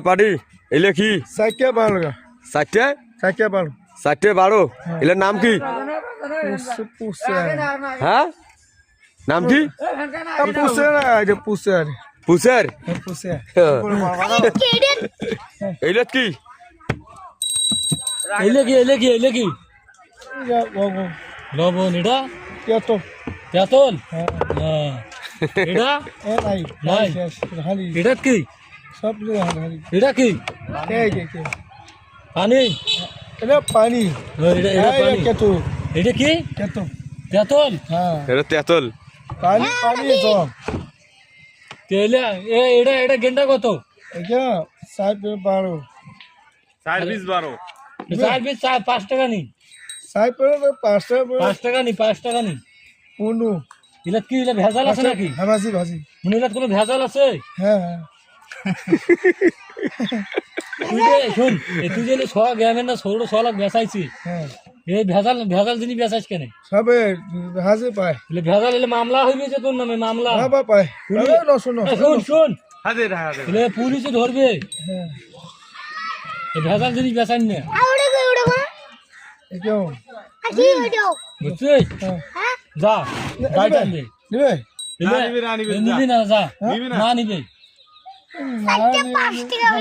পাটি এলে কি সাইকে বারো চারটে সাইকে বারো 4-12 এলের নাম কি পুষে হ্যাঁ নাম কি পুষে না এটা পুষে আর পুষের পুষে এলে কি এলে কি বাবু লবণ এটা কত তেতল হ্যাঁ এটা এ নাই নাই। হালি এটা কি সব হালি এটা কি এই যে পানি এটা পানি এটা পানি কত এটা কি কত তেতল হ্যাঁ এটা তেতল পানি পানি তো তেলে এটা গেন্ডা কত এটা সাইড বারো 4-20-12 চার পিস 5 টাকা নি সাইড পরে 5 টাকা 5 টাকা নি পুনু ইলাত কি ইলা ভেজাল আছে নাকি হ্যাঁ ভাজি ভাজি মনে ইলাত কোনো ভেজাল আছে হ্যাঁ হ্যাঁ তুই যে শুন তুই যে 100 গ্রামের না 100 লাখ বেচাইছি হ্যাঁ এই ভেজাল জিনিস বেচাইছ কেন সবে হাজি পায় এলে ভেজাল এলে মামলা হইবে যে তোর নামে মামলা বাবা পায় রসুন শুন হাজির এলে পুলিশে ধরবে হ্যাঁ এই ভেজাল জিনিস বেচাই না কেউ বুঝছিস হ্যাঁ যা গাড়ি আনবে নিবে নিবি না যা না নিবে না